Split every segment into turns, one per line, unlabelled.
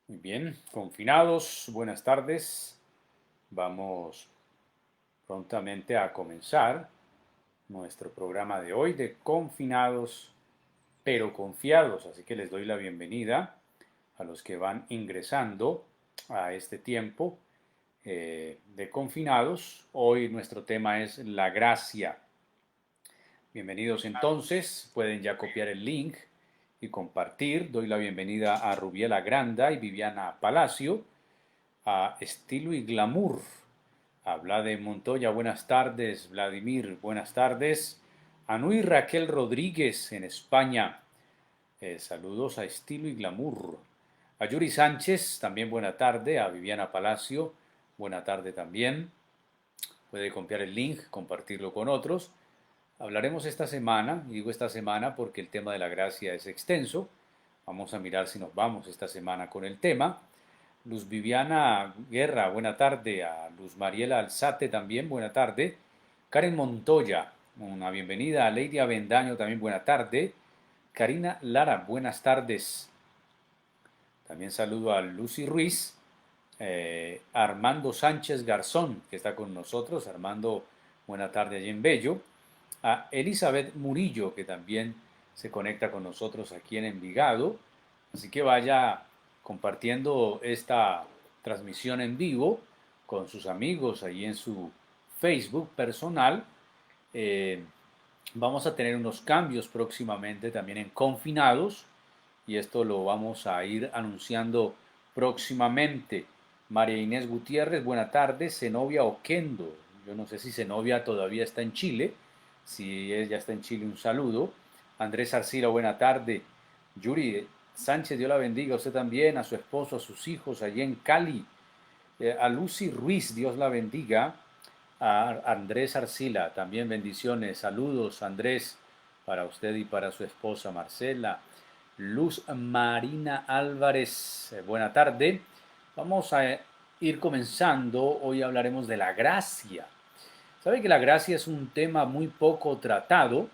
Muy bien, confinados, buenas tardes. Vamos prontamente a comenzar nuestro programa de hoy de confinados pero confiados. Así que les doy la bienvenida a los que van ingresando a este tiempo de confinados. Hoy nuestro tema es la gracia. Bienvenidos entonces, pueden ya copiar el link y compartir. Doy la bienvenida a Rubiela Granda y Viviana Palacio, a Estilo y Glamour, a Vlade Montoya, buenas tardes, Vladimir, buenas tardes, a Nui Raquel Rodríguez en España, saludos a Estilo y Glamour, a Yuri Sánchez, también buena tarde, a Viviana Palacio, buena tarde también, puede copiar el link, compartirlo con otros. Hablaremos esta semana, y digo esta semana porque el tema de la gracia es extenso, vamos a mirar si nos vamos esta semana con el tema. Luz Viviana Guerra, buena tarde. A Luz Mariela Alzate también, buena tarde. Karen Montoya, una bienvenida. A Lady Avendaño también, buena tarde. Karina Lara, buenas tardes. También saludo a Lucy Ruiz. Armando Sánchez Garzón, que está con nosotros. Armando, buena tarde allí en Bello. A Elizabeth Murillo, que también se conecta con nosotros aquí en Envigado. Así que vaya compartiendo esta transmisión en vivo con sus amigos ahí en su Facebook personal. Eh, Vamos a tener unos cambios próximamente también en confinados y esto lo vamos a ir anunciando próximamente. María Inés Gutiérrez, buena tarde. Zenobia Oquendo, yo no sé si Zenobia todavía está en Chile. Si ella está en Chile, un saludo. Andrés Arcila, buena tarde. Yuri Sánchez, Dios la bendiga. A usted también, a su esposo, a sus hijos allí en Cali. A Lucy Ruiz, Dios la bendiga. A Andrés Arcila, también bendiciones. Saludos, Andrés, para usted y para su esposa Marcela. Luz Marina Álvarez, buena tarde. Vamos a ir comenzando. Hoy hablaremos de la gracia. Sabe que la gracia es un tema muy poco tratado,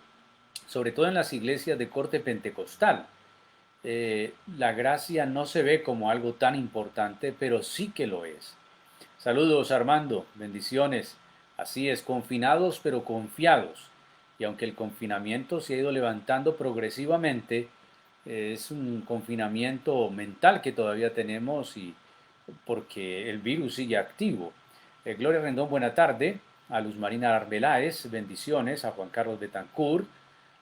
sobre todo en las iglesias de corte pentecostal. La gracia no se ve como algo tan importante, pero sí que lo es. Saludos Armando, bendiciones. Así es, confinados pero confiados. Y aunque el confinamiento se ha ido levantando progresivamente, es un confinamiento mental que todavía tenemos y porque el virus sigue activo. Gloria Rendón, buena tarde. A Luz Marina Arbeláez, bendiciones. A Juan Carlos Betancourt.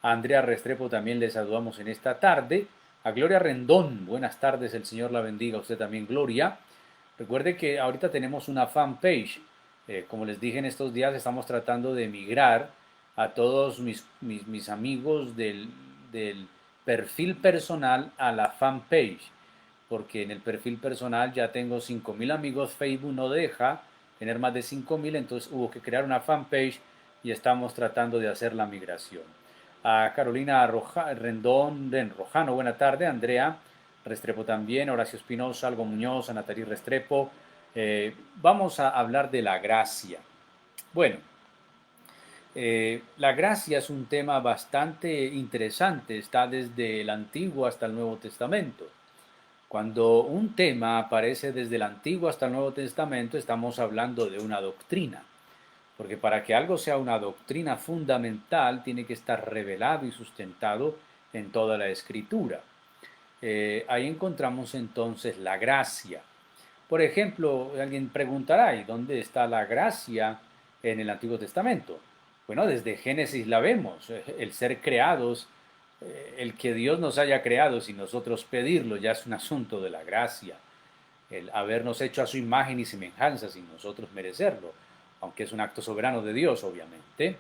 A Andrea Restrepo también les saludamos en esta tarde. A Gloria Rendón, buenas tardes, el Señor la bendiga. A usted también, Gloria. Recuerde que ahorita tenemos una fanpage. Como les dije en estos días, estamos tratando de migrar a todos mis amigos del perfil personal a la fanpage. Porque en el perfil personal ya tengo 5.000 amigos, Facebook no deja tener más de 5.000, entonces hubo que crear una fanpage y estamos tratando de hacer la migración. A Carolina Rendón Rojano, buena tarde. Andrea Restrepo también, Horacio Espinosa, Algo Muñoz, a Natalie Restrepo. Vamos a hablar de la gracia. Bueno, la gracia es un tema bastante interesante, está desde el Antiguo hasta el Nuevo Testamento. Cuando un tema aparece desde el Antiguo hasta el Nuevo Testamento, estamos hablando de una doctrina. Porque para que algo sea una doctrina fundamental, tiene que estar revelado y sustentado en toda la Escritura. Ahí encontramos entonces la gracia. Por ejemplo, alguien preguntará, ¿y dónde está la gracia en el Antiguo Testamento? Bueno, desde Génesis la vemos, el ser creados, el que Dios nos haya creado sin nosotros pedirlo, ya es un asunto de la gracia. El habernos hecho a su imagen y semejanza sin nosotros merecerlo, aunque es un acto soberano de Dios, obviamente.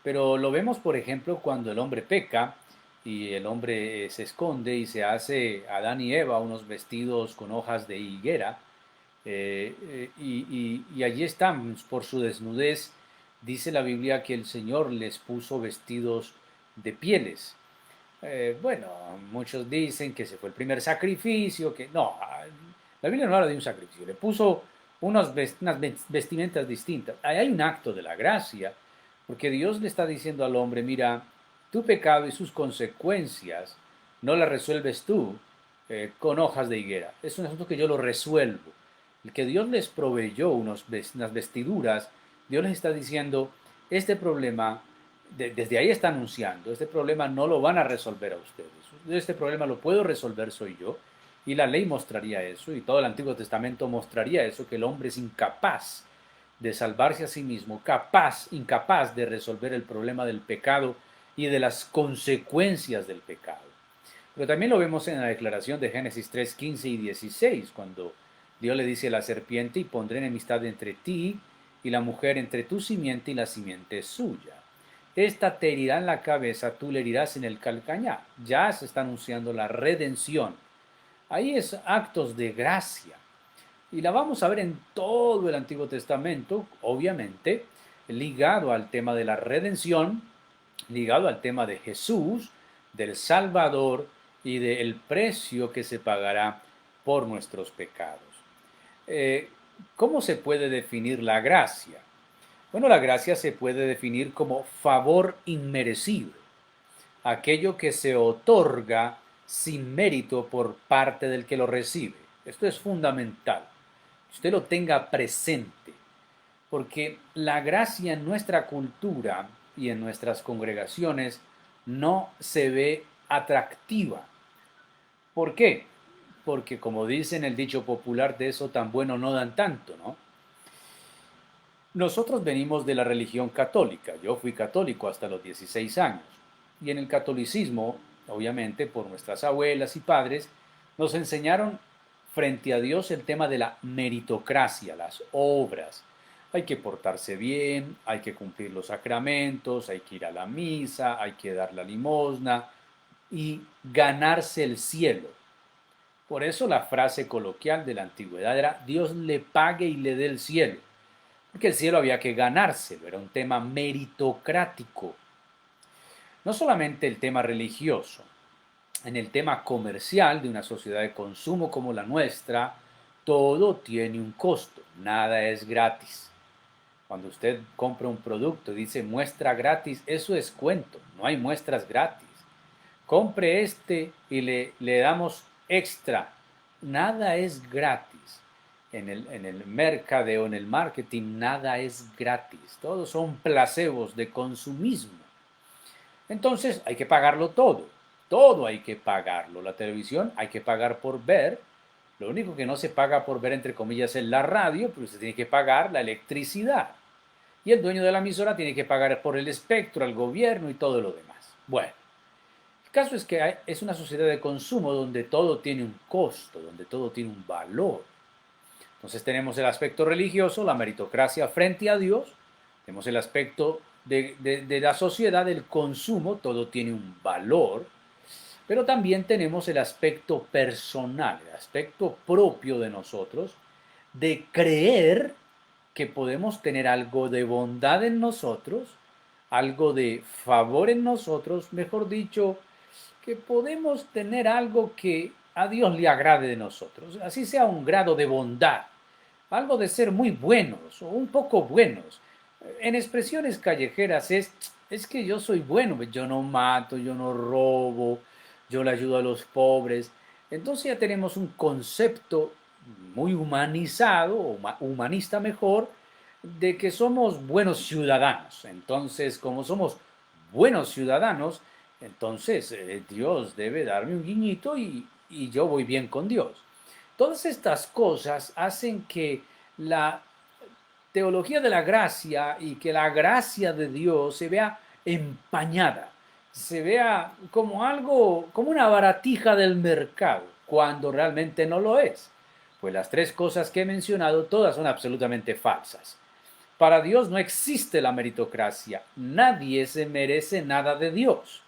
Pero lo vemos, por ejemplo, cuando el hombre peca y el hombre se esconde y se hace Adán y Eva unos vestidos con hojas de higuera. Y allí están, por su desnudez, dice la Biblia que el Señor les puso vestidos de pieles. Bueno, muchos dicen que ese fue el primer sacrificio, que no, la Biblia no habla de un sacrificio, le puso unas vestimentas distintas. Ahí hay un acto de la gracia, porque Dios le está diciendo al hombre, mira, tu pecado y sus consecuencias no las resuelves tú, con hojas de higuera. Es un asunto que yo lo resuelvo. El que Dios les proveyó unas vestiduras, Dios les está diciendo, este problema, desde ahí está anunciando, este problema no lo van a resolver a ustedes. Este problema lo puedo resolver soy yo. Y la ley mostraría eso, y todo el Antiguo Testamento mostraría eso, que el hombre es incapaz de salvarse a sí mismo, incapaz de resolver el problema del pecado y de las consecuencias del pecado. Pero también lo vemos en la declaración de Génesis 3, 15 y 16, cuando Dios le dice a la serpiente, y pondré enemistad entre ti y la mujer, entre tu simiente y la simiente suya. Esta te herirá en la cabeza, tú le herirás en el calcañar. Ya se está anunciando la redención. Ahí es actos de gracia. Y la vamos a ver en todo el Antiguo Testamento, obviamente, ligado al tema de la redención, ligado al tema de Jesús, del Salvador y del precio que se pagará por nuestros pecados. Eh, ¿Cómo se puede definir la gracia? Bueno, la gracia se puede definir como favor inmerecido, aquello que se otorga sin mérito por parte del que lo recibe. Esto es fundamental. Que usted lo tenga presente, porque la gracia en nuestra cultura y en nuestras congregaciones no se ve atractiva. ¿Por qué? Porque como dicen el dicho popular, de eso tan bueno no dan tanto, ¿no? Nosotros venimos de la religión católica. Yo fui católico hasta los 16 años. Y en el catolicismo, obviamente, por nuestras abuelas y padres, nos enseñaron frente a Dios el tema de la meritocracia, las obras. Hay que portarse bien, hay que cumplir los sacramentos, hay que ir a la misa, hay que dar la limosna y ganarse el cielo. Por eso la frase coloquial de la antigüedad era Dios le pague y le dé el cielo. Porque el cielo había que ganárselo, era un tema meritocrático. No solamente el tema religioso, en el tema comercial de una sociedad de consumo como la nuestra, todo tiene un costo, nada es gratis. Cuando usted compra un producto y dice muestra gratis, eso es cuento, no hay muestras gratis. Compre este y le damos extra, nada es gratis. En el mercadeo, en el marketing, nada es gratis, todos son placebos de consumismo. Entonces hay que pagarlo todo hay que pagarlo. La televisión hay que pagar por ver. Lo único que no se paga por ver, entre comillas, es la radio, pero usted tiene que pagar la electricidad. Y el dueño de la emisora tiene que pagar por el espectro, al gobierno y todo lo demás. Bueno, el caso es que es una sociedad de consumo donde todo tiene un costo, donde todo tiene un valor. Entonces tenemos el aspecto religioso, la meritocracia frente a Dios, tenemos el aspecto de la sociedad, del consumo, todo tiene un valor, pero también tenemos el aspecto personal, el aspecto propio de nosotros, de creer que podemos tener algo de bondad en nosotros, algo de favor en nosotros, mejor dicho, que podemos tener algo que a Dios le agrade de nosotros, así sea un grado de bondad, algo de ser muy buenos o un poco buenos. En expresiones callejeras es que yo soy bueno, yo no mato, yo no robo, yo le ayudo a los pobres. Entonces ya tenemos un concepto muy humanizado, o humanista mejor, de que somos buenos ciudadanos. Entonces, como somos buenos ciudadanos, entonces Dios debe darme un guiñito y yo voy bien con Dios. Todas estas cosas hacen que la teología de la gracia y que la gracia de Dios se vea empañada, se vea como algo, como una baratija del mercado, cuando realmente no lo es. Pues las tres cosas que he mencionado, todas son absolutamente falsas. Para Dios no existe la meritocracia, nadie se merece nada de Dios.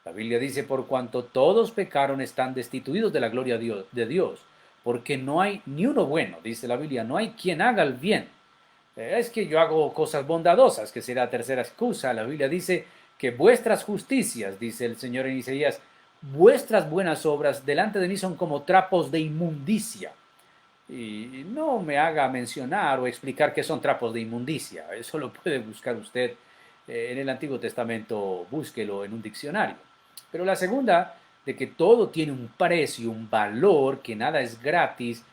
La Biblia dice, por cuanto todos pecaron están destituidos de la gloria de Dios, porque no hay ni uno bueno, dice la Biblia, no hay quien haga el bien. Es que yo hago cosas bondadosas, que será la tercera excusa. La Biblia dice que vuestras justicias, dice el Señor en Isaías, vuestras buenas obras delante de mí son como trapos de inmundicia. Y no me haga mencionar o explicar qué son trapos de inmundicia. Eso lo puede buscar usted en el Antiguo Testamento, búsquelo en un diccionario. Pero la segunda de que todo tiene un precio, un valor, que nada es gratis,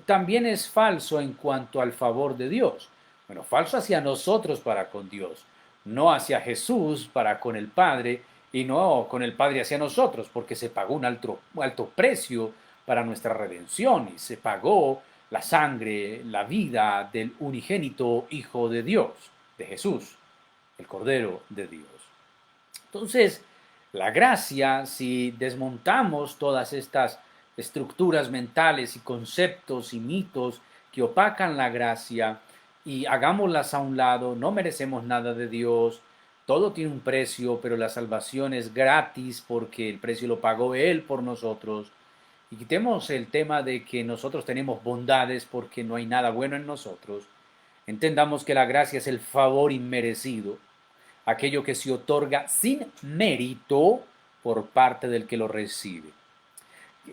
también es falso en cuanto al favor de Dios. Bueno, falso hacia nosotros para con Dios, no hacia Jesús para con el Padre y no con el Padre hacia nosotros, porque se pagó un alto precio para nuestra redención y se pagó la sangre, la vida del unigénito Hijo de Dios, de Jesús, el Cordero de Dios. Entonces, la gracia, si desmontamos todas estas estructuras mentales y conceptos y mitos que opacan la gracia y hagámoslas a un lado, no merecemos nada de Dios, todo tiene un precio, pero la salvación es gratis porque el precio lo pagó Él por nosotros. Y quitemos el tema de que nosotros tenemos bondades porque no hay nada bueno en nosotros. Entendamos que la gracia es el favor inmerecido, aquello que se otorga sin mérito por parte del que lo recibe.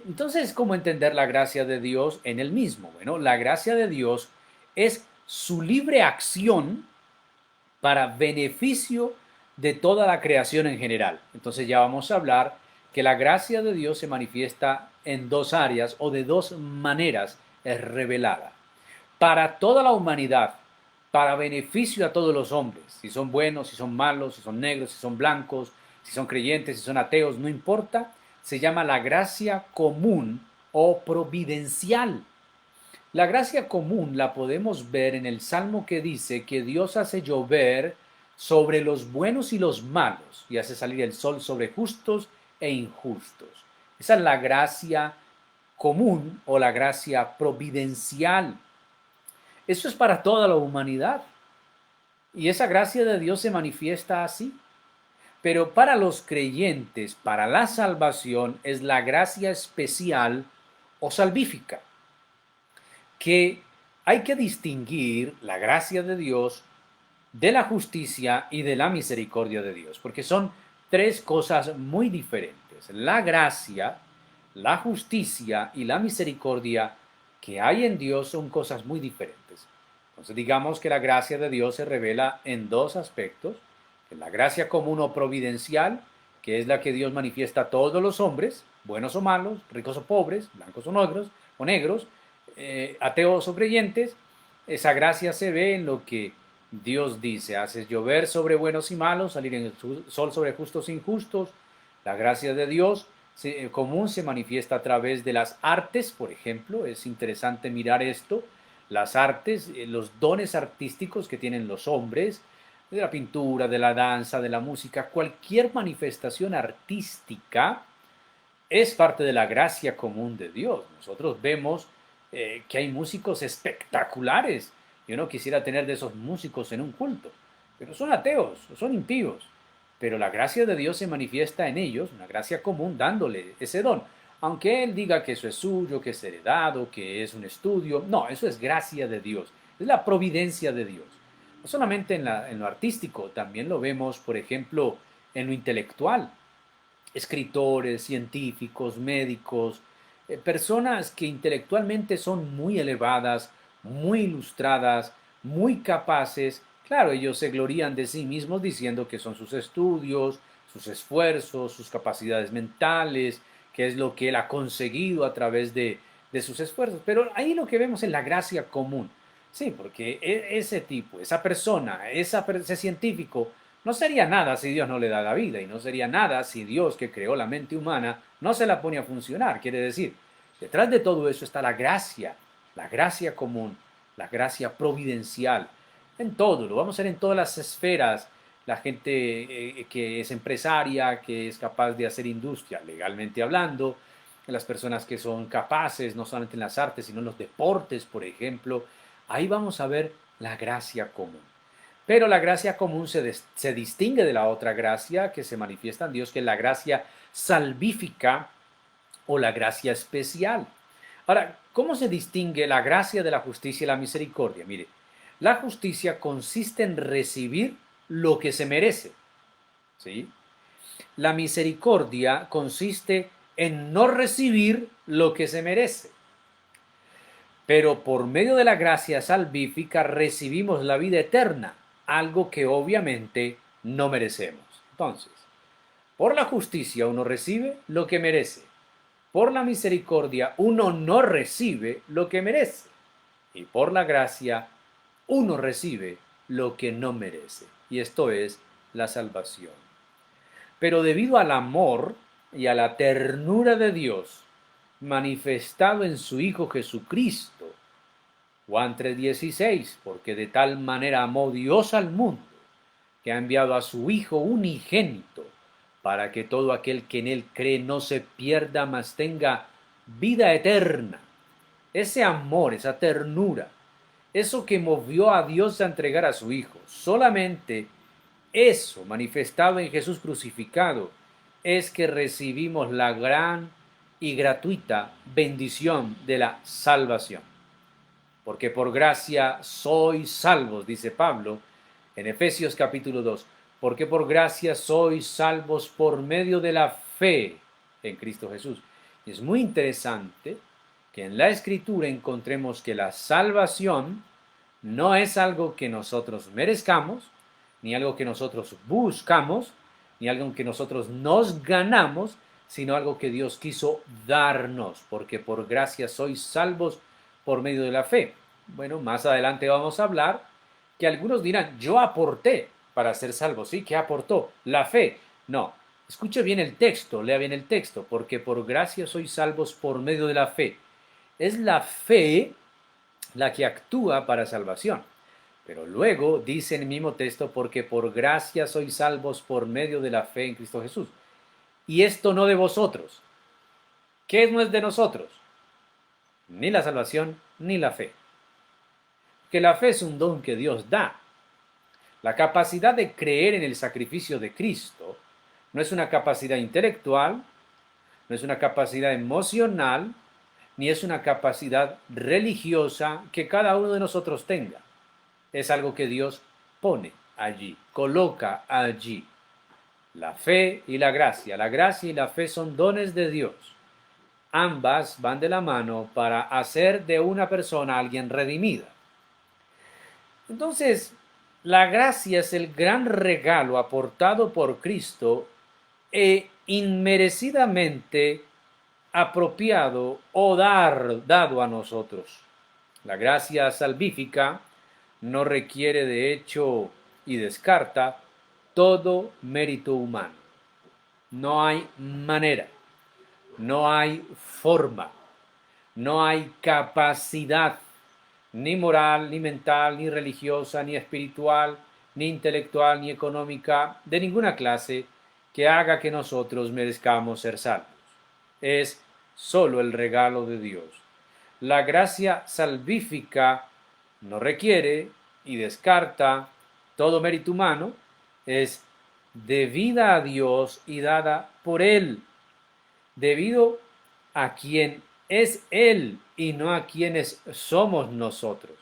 Entonces, ¿cómo entender la gracia de Dios en el mismo? Bueno, la gracia de Dios es su libre acción para beneficio de toda la creación en general. Entonces ya vamos a hablar que la gracia de Dios se manifiesta en dos áreas o de dos maneras, es revelada. Para toda la humanidad, para beneficio a todos los hombres, si son buenos, si son malos, si son negros, si son blancos, si son creyentes, si son ateos, no importa, se llama la gracia común o providencial. La gracia común la podemos ver en el Salmo que dice que Dios hace llover sobre los buenos y los malos y hace salir el sol sobre justos e injustos. Esa es la gracia común o la gracia providencial. Eso es para toda la humanidad. Y esa gracia de Dios se manifiesta así. Pero para los creyentes, para la salvación, es la gracia especial o salvífica, que hay que distinguir la gracia de Dios de la justicia y de la misericordia de Dios, porque son tres cosas muy diferentes. La gracia, la justicia y la misericordia que hay en Dios son cosas muy diferentes. Entonces digamos que la gracia de Dios se revela en dos aspectos: la gracia común o providencial, que es la que Dios manifiesta a todos los hombres, buenos o malos, ricos o pobres, blancos o negros, ateos o creyentes. Esa gracia se ve en lo que Dios dice: haces llover sobre buenos y malos, salir en el sol sobre justos e injustos. La gracia de Dios común se manifiesta a través de las artes, por ejemplo. Es interesante mirar esto. Las artes, los dones artísticos que tienen los hombres, de la pintura, de la danza, de la música, cualquier manifestación artística es parte de la gracia común de Dios. Nosotros vemos que hay músicos espectaculares. Yo no quisiera tener de esos músicos en un culto, pero son ateos, son impíos. Pero la gracia de Dios se manifiesta en ellos, una gracia común, dándole ese don. Aunque Él diga que eso es suyo, que es heredado, que es un estudio, no, eso es gracia de Dios, es la providencia de Dios. No solamente en lo artístico, también lo vemos, por ejemplo, en lo intelectual. Escritores, científicos, médicos, personas que intelectualmente son muy elevadas, muy ilustradas, muy capaces. Claro, ellos se glorían de sí mismos diciendo que son sus estudios, sus esfuerzos, sus capacidades mentales, que es lo que él ha conseguido a través de sus esfuerzos. Pero ahí lo que vemos es la gracia común. Sí, porque ese tipo, esa persona, ese científico, no sería nada si Dios no le da la vida, y no sería nada si Dios, que creó la mente humana, no se la pone a funcionar. Quiere decir, detrás de todo eso está la gracia común, la gracia providencial. En todo, lo vamos a ver en todas las esferas. La gente que es empresaria, que es capaz de hacer industria, legalmente hablando, las personas que son capaces, no solamente en las artes, sino en los deportes, por ejemplo. Ahí vamos a ver la gracia común. Pero la gracia común se distingue de la otra gracia que se manifiesta en Dios, que es la gracia salvífica o la gracia especial. Ahora, ¿cómo se distingue la gracia de la justicia y la misericordia? Mire, la justicia consiste en recibir lo que se merece, ¿sí? La misericordia consiste en no recibir lo que se merece. Pero por medio de la gracia salvífica recibimos la vida eterna, algo que obviamente no merecemos. Entonces, Por la justicia uno recibe lo que merece. Por la misericordia uno no recibe lo que merece. Y por la gracia uno recibe lo que no merece. Y esto es la salvación. Pero debido al amor y a la ternura de Dios manifestado en su Hijo Jesucristo, Juan 3:16, porque de tal manera amó Dios al mundo, que ha enviado a su Hijo unigénito, para que todo aquel que en él cree no se pierda, mas tenga vida eterna. Ese amor, esa ternura, eso que movió a Dios a entregar a su Hijo, solamente eso manifestado en Jesús crucificado, es que recibimos la gran y gratuita bendición de la salvación. Porque por gracia sois salvos, dice Pablo en Efesios capítulo 2, porque por gracia sois salvos por medio de la fe en Cristo Jesús. Y es muy interesante que en la Escritura encontremos que la salvación no es algo que nosotros merezcamos, ni algo que nosotros buscamos, ni algo que nosotros nos ganamos, sino algo que Dios quiso darnos, porque por gracia sois salvos por medio de la fe. Bueno, más adelante vamos a hablar que algunos dirán, yo aporté para ser salvo, ¿sí? ¿Qué aportó? La fe. No, escuche bien el texto, lea bien el texto, porque por gracia sois salvos por medio de la fe. Es la fe la que actúa para salvación. Pero luego dice en el mismo texto, porque por gracia sois salvos por medio de la fe en Cristo Jesús. Y esto no de vosotros. ¿Qué no es de nosotros? Ni la salvación, ni la fe. Que la fe es un don que Dios da. La capacidad de creer en el sacrificio de Cristo no es una capacidad intelectual, no es una capacidad emocional, ni es una capacidad religiosa que cada uno de nosotros tenga. Es algo que Dios pone allí, coloca allí. La fe y la gracia. La gracia y la fe son dones de Dios. Ambas van de la mano para hacer de una persona alguien redimida. Entonces, la gracia es el gran regalo aportado por Cristo e inmerecidamente apropiado o dado a nosotros. La gracia salvífica no requiere de hecho y descarta todo mérito humano. No hay manera, no hay forma, no hay capacidad, ni moral, ni mental, ni religiosa, ni espiritual, ni intelectual, ni económica, de ninguna clase, que haga que nosotros merezcamos ser salvos. Es solo el regalo de Dios. La gracia salvífica no requiere y descarta todo mérito humano, es debida a Dios y dada por Él, debido a quien es Él y no a quienes somos nosotros.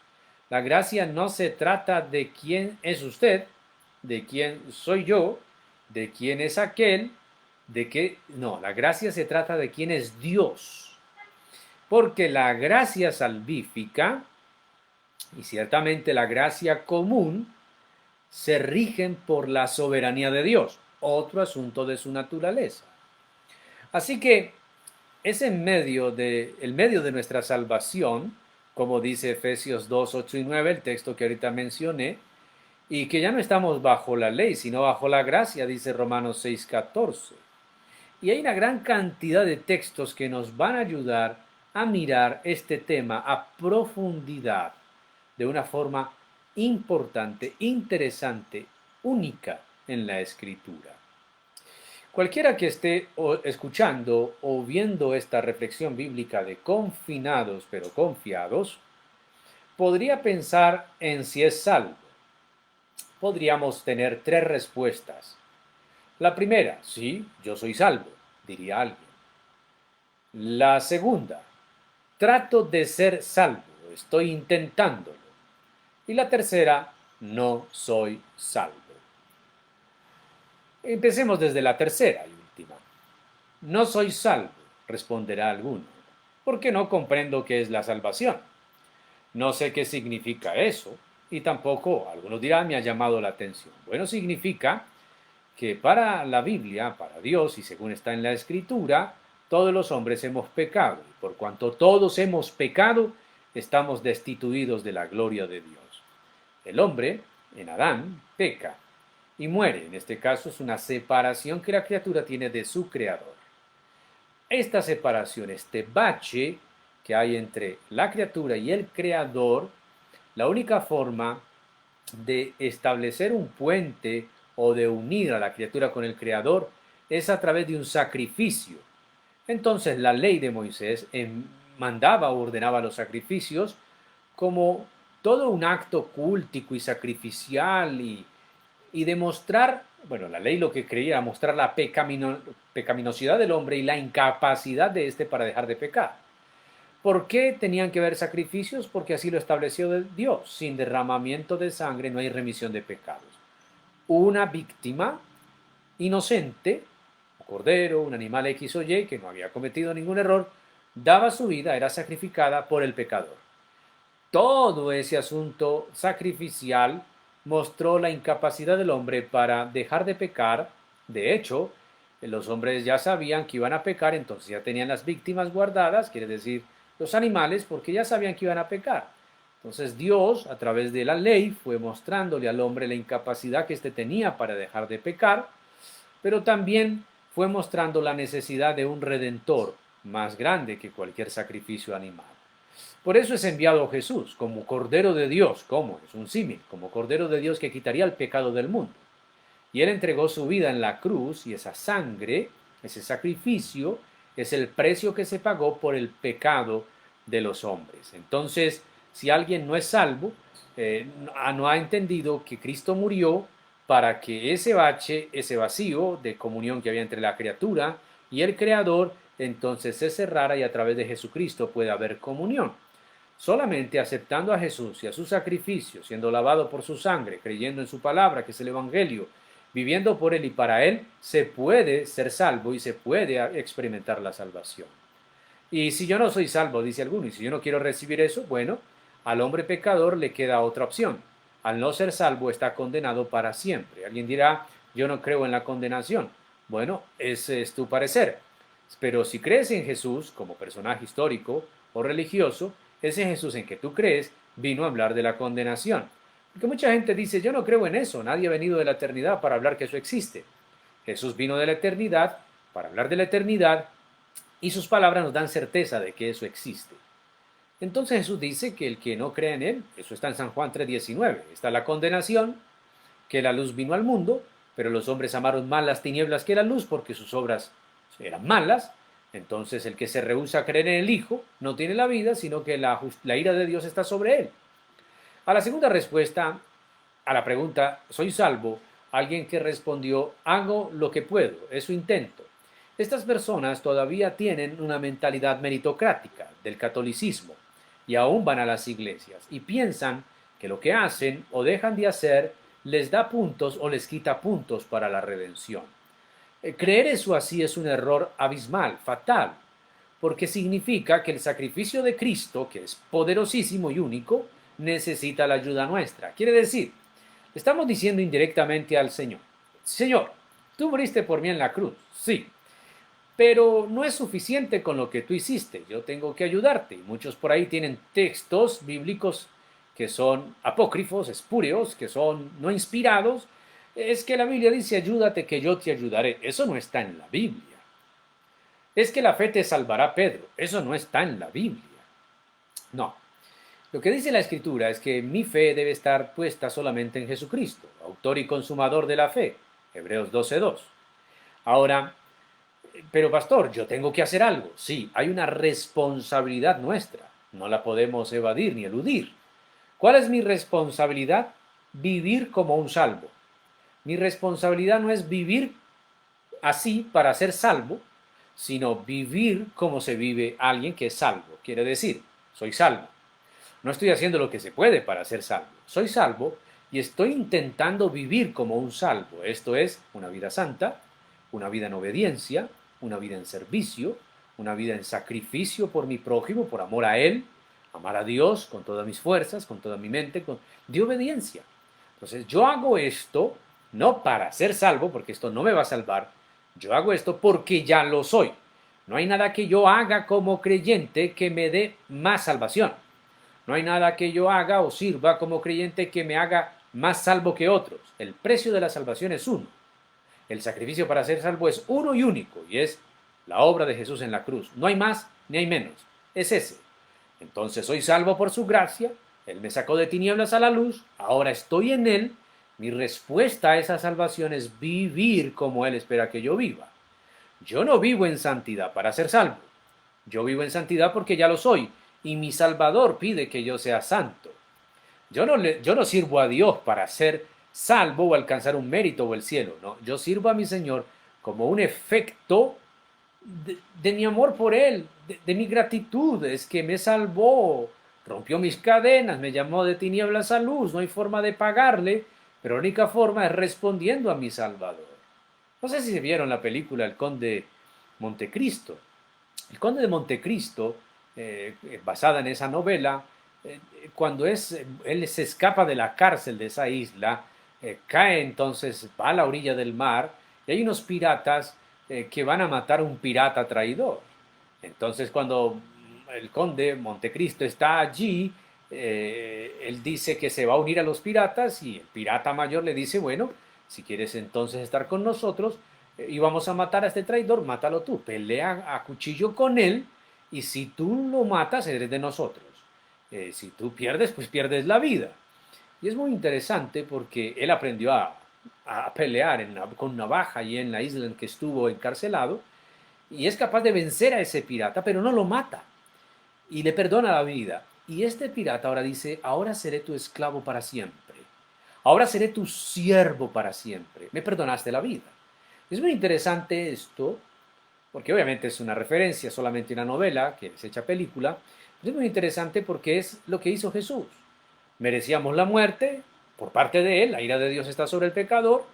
La gracia no se trata de quién es usted, de quién soy yo, de quién es aquel, de qué. No, la gracia se trata de quién es Dios. Porque la gracia salvífica y ciertamente la gracia común se rigen por la soberanía de Dios, otro asunto de su naturaleza. Así que es el medio de nuestra salvación, como dice Efesios 2, 8 y 9, el texto que ahorita mencioné, y que ya no estamos bajo la ley, sino bajo la gracia, dice Romanos 6, 14. Y hay una gran cantidad de textos que nos van a ayudar a mirar este tema a profundidad, de una forma importante, interesante, única en la Escritura. Cualquiera que esté escuchando o viendo esta reflexión bíblica de confinados pero confiados, podría pensar en si es salvo. Podríamos tener tres respuestas. La primera, sí, yo soy salvo, diría alguien. La segunda, trato de ser salvo, estoy intentándolo. Y la tercera, no soy salvo. Empecemos desde la tercera y última. No soy salvo, responderá alguno, porque no comprendo qué es la salvación. No sé qué significa eso, y tampoco, algunos dirán, me ha llamado la atención. Bueno, significa que para la Biblia, para Dios y según está en la Escritura, todos los hombres hemos pecado. Y por cuanto todos hemos pecado, estamos destituidos de la gloria de Dios. El hombre, en Adán, peca y muere. En este caso es una separación que la criatura tiene de su creador. Esta separación, este bache que hay entre la criatura y el creador, la única forma de establecer un puente o de unir a la criatura con el creador es a través de un sacrificio. Entonces la ley de Moisés mandaba o ordenaba los sacrificios como todo un acto cultico y sacrificial y demostrar, bueno, la ley lo que creía era mostrar la pecaminosidad del hombre y la incapacidad de éste para dejar de pecar. ¿Por qué tenían que haber sacrificios? Porque así lo estableció Dios. Sin derramamiento de sangre no hay remisión de pecados. Una víctima inocente, un cordero, un animal X o Y, que no había cometido ningún error, daba su vida, era sacrificada por el pecador. Todo ese asunto sacrificial mostró la incapacidad del hombre para dejar de pecar. De hecho, los hombres ya sabían que iban a pecar, entonces ya tenían las víctimas guardadas, quiere decir, los animales, porque ya sabían que iban a pecar. Entonces Dios, a través de la ley, fue mostrándole al hombre la incapacidad que éste tenía para dejar de pecar, pero también fue mostrando la necesidad de un redentor más grande que cualquier sacrificio animal. Por eso es enviado Jesús como Cordero de Dios, como es un símil, como Cordero de Dios que quitaría el pecado del mundo. Y Él entregó su vida en la cruz y esa sangre, ese sacrificio, es el precio que se pagó por el pecado de los hombres. Entonces, si alguien no es salvo, no ha entendido que Cristo murió para que ese bache, ese vacío de comunión que había entre la criatura y el Creador, entonces se cerrara y a través de Jesucristo puede haber comunión. Solamente aceptando a Jesús y a su sacrificio, siendo lavado por su sangre, creyendo en su palabra, que es el Evangelio, viviendo por Él y para Él, se puede ser salvo y se puede experimentar la salvación. Y si yo no soy salvo, dice alguno, y si yo no quiero recibir eso, bueno, al hombre pecador le queda otra opción. Al no ser salvo está condenado para siempre. Alguien dirá, yo no creo en la condenación. Bueno, ese es tu parecer. Pero si crees en Jesús como personaje histórico o religioso, ese Jesús en que tú crees vino a hablar de la condenación. Porque mucha gente dice, yo no creo en eso, nadie ha venido de la eternidad para hablar que eso existe. Jesús vino de la eternidad para hablar de la eternidad y sus palabras nos dan certeza de que eso existe. Entonces Jesús dice que el que no cree en Él, eso está en San Juan 3:19, está la condenación, que la luz vino al mundo, pero los hombres amaron más las tinieblas que la luz porque sus obras eran malas. Entonces el que se rehúsa a creer en el Hijo no tiene la vida, sino que la ira de Dios está sobre él. A la segunda respuesta a la pregunta, ¿soy salvo? Alguien que respondió, hago lo que puedo, eso intento. Estas personas todavía tienen una mentalidad meritocrática del catolicismo y aún van a las iglesias y piensan que lo que hacen o dejan de hacer les da puntos o les quita puntos para la redención. Creer eso así es un error abismal, fatal, porque significa que el sacrificio de Cristo, que es poderosísimo y único, necesita la ayuda nuestra. Quiere decir, estamos diciendo indirectamente al Señor, Señor, tú moriste por mí en la cruz, sí, pero no es suficiente con lo que tú hiciste, yo tengo que ayudarte. Muchos por ahí tienen textos bíblicos que son apócrifos, espúreos, que son no inspirados. Es que la Biblia dice, ayúdate que yo te ayudaré. Eso no está en la Biblia. Es que la fe te salvará, Pedro. Eso no está en la Biblia. No. Lo que dice la Escritura es que mi fe debe estar puesta solamente en Jesucristo, autor y consumador de la fe. Hebreos 12:2. Ahora, pero pastor, yo tengo que hacer algo. Sí, hay una responsabilidad nuestra. No la podemos evadir ni eludir. ¿Cuál es mi responsabilidad? Vivir como un salvo. Mi responsabilidad no es vivir así para ser salvo, sino vivir como se vive alguien que es salvo. Quiere decir, soy salvo. No estoy haciendo lo que se puede para ser salvo. Soy salvo y estoy intentando vivir como un salvo. Esto es una vida santa, una vida en obediencia, una vida en servicio, una vida en sacrificio por mi prójimo, por amor a Él, amar a Dios con todas mis fuerzas, con toda mi mente, de obediencia. Entonces yo hago esto
no para ser salvo, porque esto no me va a salvar, yo hago esto porque ya lo soy. No hay nada que yo haga como creyente que me dé más salvación. No hay nada que yo haga o sirva como creyente que me haga más salvo que otros. El precio de la salvación es uno. El sacrificio para ser salvo es uno y único, y es la obra de Jesús en la cruz. No hay más ni hay menos. Es ese. Entonces soy salvo por su gracia. Él me sacó de tinieblas a la luz. Ahora estoy en Él. Mi respuesta a esa salvación es vivir como Él espera que yo viva. Yo no vivo en santidad para ser salvo. Yo vivo en santidad porque ya lo soy. Y mi Salvador pide que yo sea santo. Yo no sirvo a Dios para ser salvo o alcanzar un mérito o el cielo, no. Yo sirvo a mi Señor como un efecto de mi amor por Él, de mi gratitud. Es que me salvó, rompió mis cadenas, me llamó de tinieblas a luz. No hay forma de pagarle, pero la única forma es respondiendo a mi Salvador. No sé si se vieron la película El Conde Montecristo. El Conde de Montecristo, basada en esa novela, cuando él se escapa de la cárcel de esa isla, cae entonces, va a la orilla del mar, y hay unos piratas que van a matar a un pirata traidor. Entonces cuando el conde Montecristo está allí, él dice que se va a unir a los piratas y el pirata mayor le dice, bueno, si quieres entonces estar con nosotros y vamos a matar a este traidor, mátalo tú, pelea a cuchillo con él y si tú lo matas, eres de nosotros. Si tú pierdes, pues pierdes la vida. Y es muy interesante porque él aprendió a pelear con navaja y en la isla en que estuvo encarcelado y es capaz de vencer a ese pirata, pero no lo mata y le perdona la vida. Y este pirata ahora dice, ahora seré tu esclavo para siempre. Ahora seré tu siervo para siempre. Me perdonaste la vida. Es muy interesante esto, porque obviamente es una referencia, solamente una novela que es hecha película. Es muy interesante porque es lo que hizo Jesús. Merecíamos la muerte por parte de Él, la ira de Dios está sobre el pecador.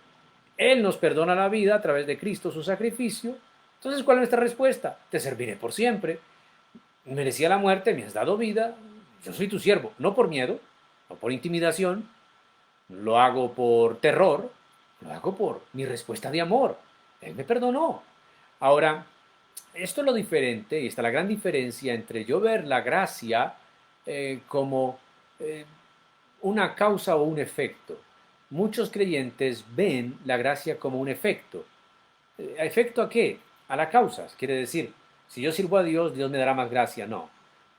Él nos perdona la vida a través de Cristo, su sacrificio. Entonces, ¿cuál es nuestra respuesta? Te serviré por siempre. Merecía la muerte, me has dado vida. Yo soy tu siervo, no por miedo, no por intimidación, no lo hago por terror, lo hago por mi respuesta de amor. Él me perdonó. Ahora, esto es lo diferente, y está la gran diferencia entre yo ver la gracia como eh, una causa o un efecto. Muchos creyentes ven la gracia como un efecto. ¿Efecto a qué? A la causa. Quiere decir, si yo sirvo a Dios, Dios me dará más gracia. No.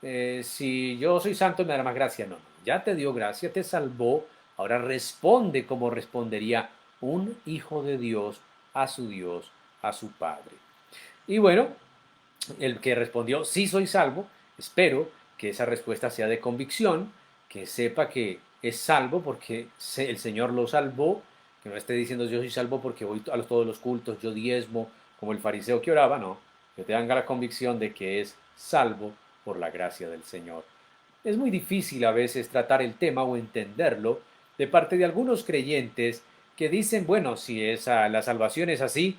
Si yo soy santo, me dará más gracia. No. Ya te dio gracia, te salvó. Ahora responde como respondería un hijo de Dios, a su Padre. Y bueno, el que respondió, sí soy salvo, espero que esa respuesta sea de convicción, que sepa que es salvo porque el Señor lo salvó, que no esté diciendo yo soy salvo porque voy a todos los cultos, yo diezmo, como el fariseo que oraba, no, que tenga la convicción de que es salvo por la gracia del Señor. Es muy difícil a veces tratar el tema o entenderlo de parte de algunos creyentes que dicen, bueno, si la salvación es así,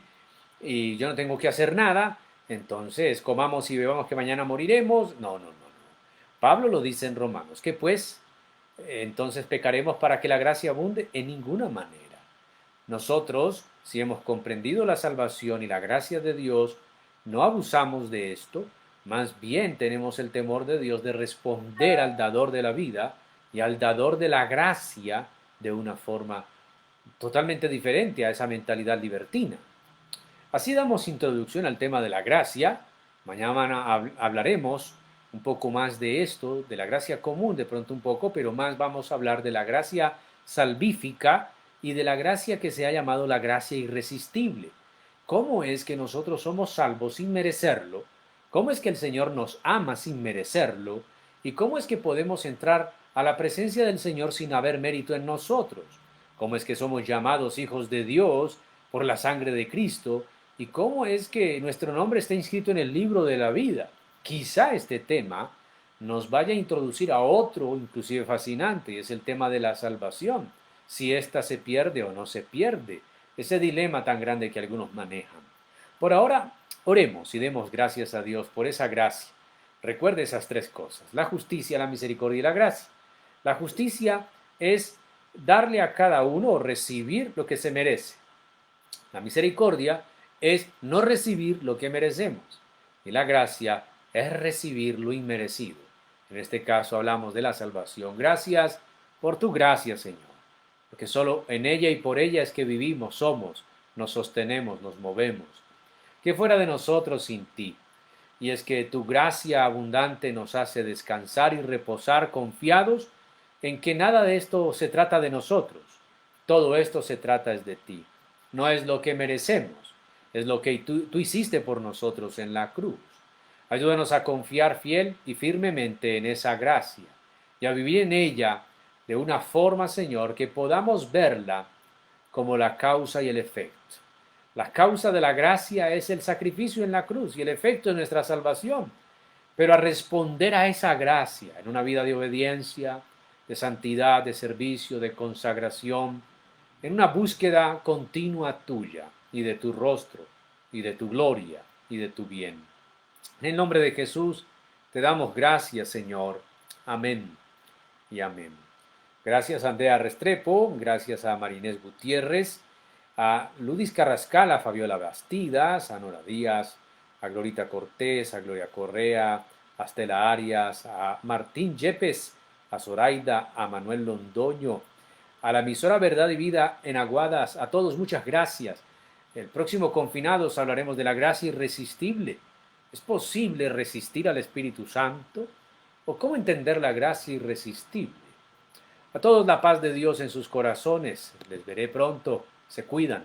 y yo no tengo que hacer nada, entonces comamos y bebamos que mañana moriremos. No, no, no, no. Pablo lo dice en Romanos, que pues entonces pecaremos para que la gracia abunde en ninguna manera. Nosotros, si hemos comprendido la salvación y la gracia de Dios, no abusamos de esto, más bien tenemos el temor de Dios de responder al dador de la vida y al dador de la gracia de una forma totalmente diferente a esa mentalidad libertina. Así damos introducción al tema de la gracia. Mañana hablaremos un poco más de esto, de la gracia común, de pronto un poco, pero más vamos a hablar de la gracia salvífica y de la gracia que se ha llamado la gracia irresistible. ¿Cómo es que nosotros somos salvos sin merecerlo? ¿Cómo es que el Señor nos ama sin merecerlo? ¿Y cómo es que podemos entrar a la presencia del Señor sin haber mérito en nosotros? ¿Cómo es que somos llamados hijos de Dios por la sangre de Cristo? ¿Y cómo es que nuestro nombre está inscrito en el libro de la vida? Quizá este tema nos vaya a introducir a otro, inclusive fascinante, y es el tema de la salvación, si ésta se pierde o no se pierde, ese dilema tan grande que algunos manejan. Por ahora, oremos y demos gracias a Dios por esa gracia. Recuerde esas tres cosas, la justicia, la misericordia y la gracia. La justicia es darle a cada uno o recibir lo que se merece. La misericordia es no recibir lo que merecemos y la gracia es recibir lo inmerecido. En este caso hablamos de la salvación. Gracias por tu gracia, Señor, porque solo en ella y por ella es que vivimos, somos, nos sostenemos, nos movemos. ¿Qué fuera de nosotros sin ti? Y es que tu gracia abundante nos hace descansar y reposar confiados en que nada de esto se trata de nosotros. Todo esto se trata es de ti. No es lo que merecemos, es lo que tú hiciste por nosotros en la cruz. Ayúdanos a confiar fiel y firmemente en esa gracia y a vivir en ella de una forma, Señor, que podamos verla como la causa y el efecto. La causa de la gracia es el sacrificio en la cruz y el efecto es nuestra salvación. Pero a responder a esa gracia en una vida de obediencia, de santidad, de servicio, de consagración, en una búsqueda continua tuya y de tu rostro y de tu gloria y de tu bien. En el nombre de Jesús te damos gracias, Señor. Amén y amén. Gracias a Andrea Restrepo, gracias a Marinés Gutiérrez, a Ludis Carrascal, a Fabiola Bastidas, a Nora Díaz, a Glorita Cortés, a Gloria Correa, a Estela Arias, a Martín Yepes, a Zoraida, a Manuel Londoño, a la emisora Verdad y Vida en Aguadas, a todos muchas gracias. El próximo Confinados hablaremos de la gracia irresistible. ¿Es posible resistir al Espíritu Santo? ¿O cómo entender la gracia irresistible? A todos la paz de Dios en sus corazones. Les veré pronto. Se cuidan.